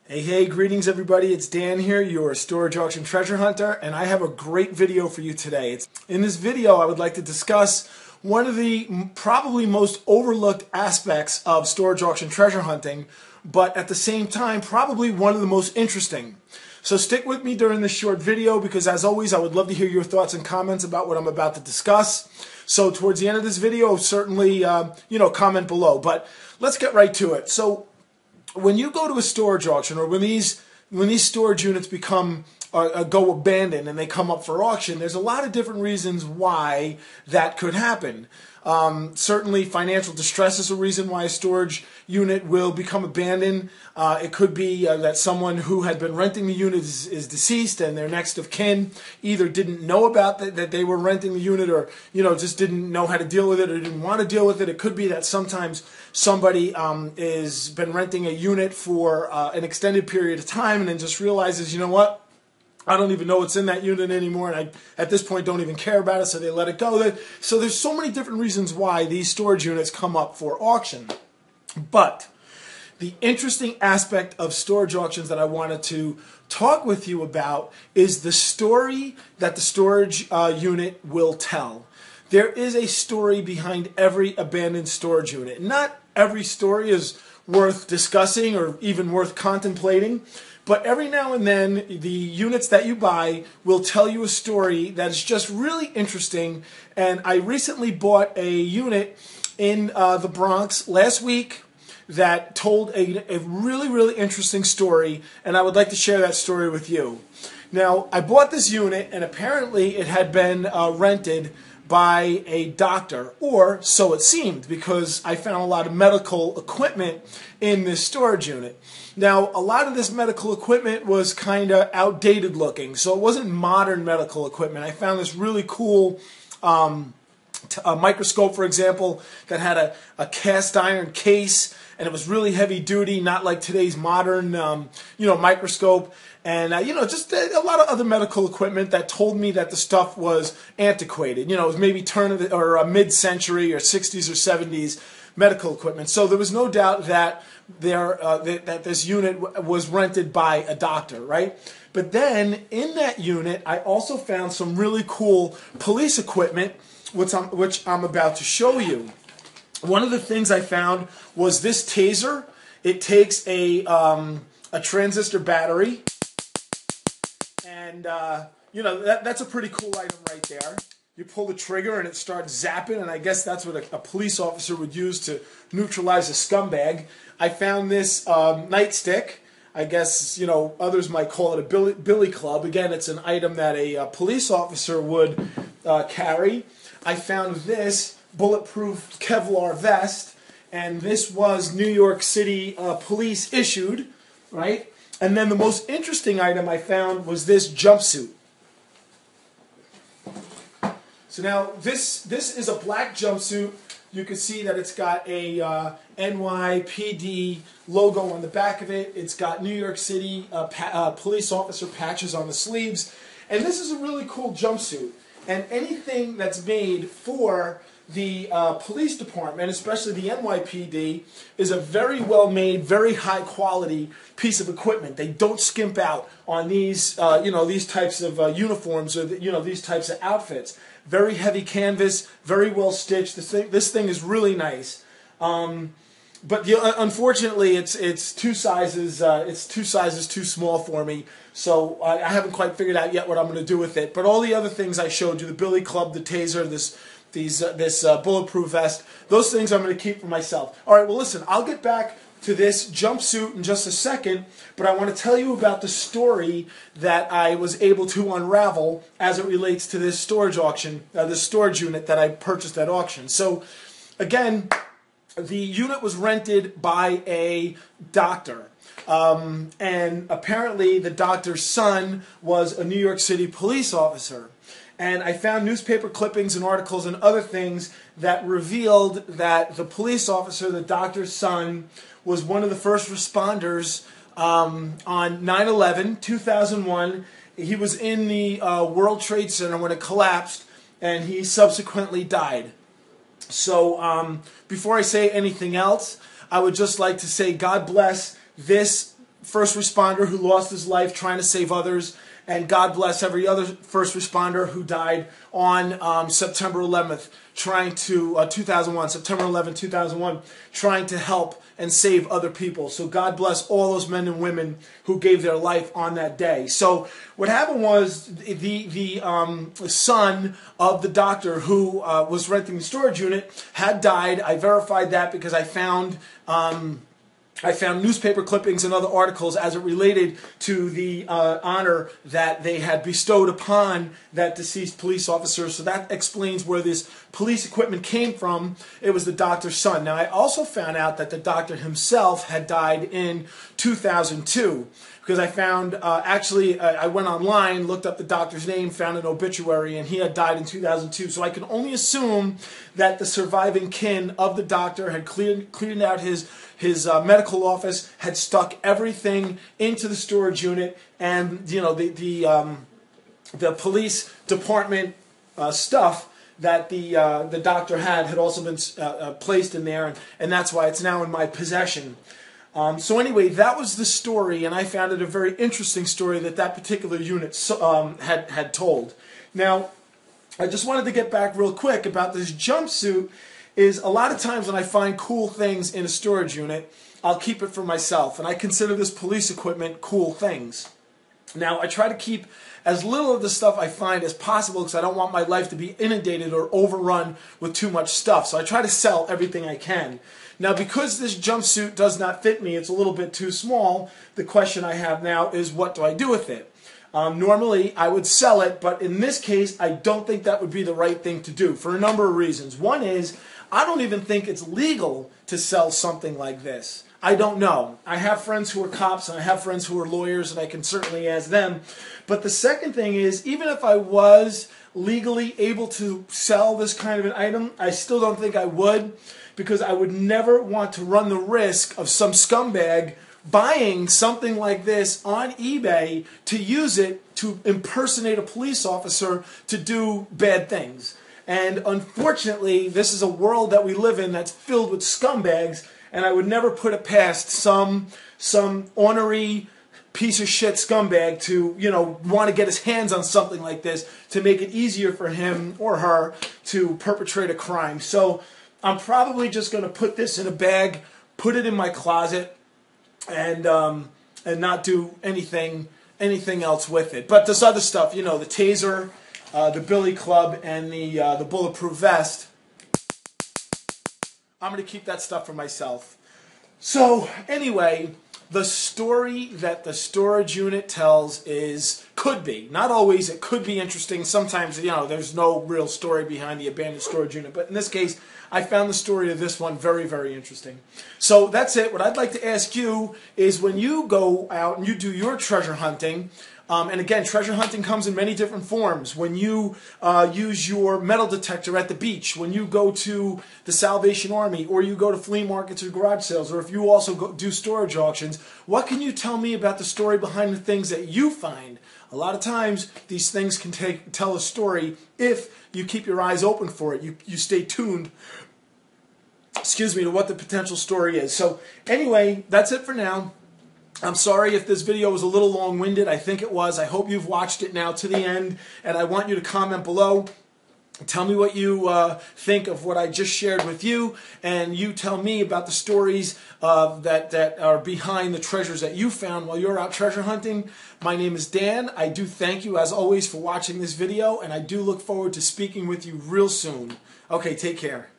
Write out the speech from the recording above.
Hey, greetings everybody. It's Dan here, your storage auction treasure hunter, and I have a great video for you today. In this video, I would like to discuss one of the probably most overlooked aspects of storage auction treasure hunting, but at the same time, probably one of the most interesting. So stick with me during this short video because, as always, I would love to hear your thoughts and comments about what I'm about to discuss. So towards the end of this video, certainly, comment below. But let's get right to it. So when you go to a storage auction, or when these storage units become go abandoned and they come up for auction, there's a lot of different reasons why that could happen. Certainly, financial distress is a reason why a storage unit will become abandoned. It could be that someone who had been renting the unit is deceased, and their next of kin either didn't know about that they were renting the unit, or just didn't know how to deal with it, or didn't want to deal with it. It could be that sometimes somebody has been renting a unit for an extended period of time, and then just realizes, you know what? I don't even know what's in that unit anymore, and I, at this point, don't even care about it, so they let it go. So there's so many different reasons why these storage units come up for auction. But the interesting aspect of storage auctions that I wanted to talk with you about is the story that the storage unit will tell. There is a story behind every abandoned storage unit. Not every story is worth discussing or even worth contemplating, but every now and then, the units that you buy will tell you a story that is just really interesting. And I recently bought a unit in the Bronx last week that told a really, really interesting story, and I would like to share that story with you. Now, I bought this unit, and apparently it had been rented by a doctor, or so it seemed, because I found a lot of medical equipment in this storage unit. Now, a lot of this medical equipment was kind of outdated looking, so it wasn't modern medical equipment. I found this really cool a microscope, for example, that had a cast iron case, and it was really heavy duty, not like today's modern, microscope. And, just a lot of other medical equipment that told me that the stuff was antiquated. It was maybe turn of the, or mid-century or 60s or 70s medical equipment. So there was no doubt that that this unit was rented by a doctor, right? But then in that unit, I also found some really cool police equipment, which I'm about to show you. One of the things I found was this taser. It takes a transistor battery, and that's a pretty cool item right there. You pull the trigger and it starts zapping, and I guess that's what a police officer would use to neutralize a scumbag. I found this nightstick. I guess, others might call it a billy club. Again, it's an item that a police officer would carry. I found this bulletproof Kevlar vest, and this was New York City police issued, right? And then the most interesting item I found was this jumpsuit. So now this is a black jumpsuit. You can see that it's got a NYPD logo on the back of it. It's got New York City police officer patches on the sleeves. And this is a really cool jumpsuit. And anything that's made for the police department, especially the NYPD, is a very well made, very high quality piece of equipment. They don't skimp out on these, these types of uniforms, or these types of outfits. Very heavy canvas, very well stitched. This thing is really nice. But unfortunately, it's two sizes. It's two sizes too small for me. So I haven't quite figured out yet what I'm going to do with it. But all the other things I showed you, the billy club, the taser, this bulletproof vest, those things I'm going to keep for myself. All right, well, listen, I'll get back to this jumpsuit in just a second, but I want to tell you about the story that I was able to unravel as it relates to this storage auction, this storage unit that I purchased at auction. So, again, the unit was rented by a doctor. And apparently the doctor's son was a New York City police officer. And I found newspaper clippings and articles and other things that revealed that the police officer, the doctor's son, was one of the first responders on 9/11, 2001. He was in the World Trade Center when it collapsed, and he subsequently died. So before I say anything else, I would just like to say God bless this first responder who lost his life trying to save others, and God bless every other first responder who died on September 11th, September 11th, 2001, trying to help and save other people. So God bless all those men and women who gave their life on that day. So what happened was the son of the doctor who was renting the storage unit had died. I verified that because I found newspaper clippings and other articles as it related to the honor that they had bestowed upon that deceased police officer. So that explains where this police equipment came from. It was the doctor's son. Now, I also found out that the doctor himself had died in 2002. Because I found, I went online, looked up the doctor's name, found an obituary, and he had died in 2002. So I can only assume that the surviving kin of the doctor had cleared out his medical office, had stuck everything into the storage unit, and the police department stuff that the doctor had also been placed in there, and that's why it's now in my possession. So anyway, that was the story, and I found it a very interesting story that particular unit had told. Now, I just wanted to get back real quick about this jumpsuit. Is a lot of times when I find cool things in a storage unit, I'll keep it for myself, and I consider this police equipment cool things. Now, I try to keep as little of the stuff I find as possible because I don't want my life to be inundated or overrun with too much stuff. So I try to sell everything I can. Now, because this jumpsuit does not fit me, it's a little bit too small, the question I have now is, what do I do with it? Normally, I would sell it, but in this case, I don't think that would be the right thing to do for a number of reasons. One is, I don't even think it's legal to sell something like this. I don't know. I have friends who are cops, and I have friends who are lawyers, and I can certainly ask them. But the second thing is, even if I was legally able to sell this kind of an item, I still don't think I would, because I would never want to run the risk of some scumbag buying something like this on eBay to use it to impersonate a police officer to do bad things. And unfortunately, this is a world that we live in that's filled with scumbags, and I would never put it past some ornery piece of shit scumbag to, want to get his hands on something like this to make it easier for him or her to perpetrate a crime. So I'm probably just going to put this in a bag, put it in my closet, and not do anything else with it. But this other stuff, the taser, the billy club, and the bulletproof vest, I'm going to keep that stuff for myself. So anyway, the story that the storage unit tells could be, not always, it could be interesting. Sometimes, there's no real story behind the abandoned storage unit. But in this case, I found the story of this one very, very interesting. So that's it. What I'd like to ask you is, when you go out and you do your treasure hunting, and again, treasure hunting comes in many different forms. When you use your metal detector at the beach, when you go to the Salvation Army, or you go to flea markets or garage sales, or if you also do storage auctions, what can you tell me about the story behind the things that you find? A lot of times, these things can tell a story if you keep your eyes open for it. You stay tuned, to what the potential story is. So anyway, that's it for now. I'm sorry if this video was a little long-winded. I think it was. I hope you've watched it now to the end, and I want you to comment below. Tell me what you think of what I just shared with you, and you tell me about the stories that are behind the treasures that you found while you're out treasure hunting. My name is Dan. I do thank you, as always, for watching this video, and I do look forward to speaking with you real soon. Okay, take care.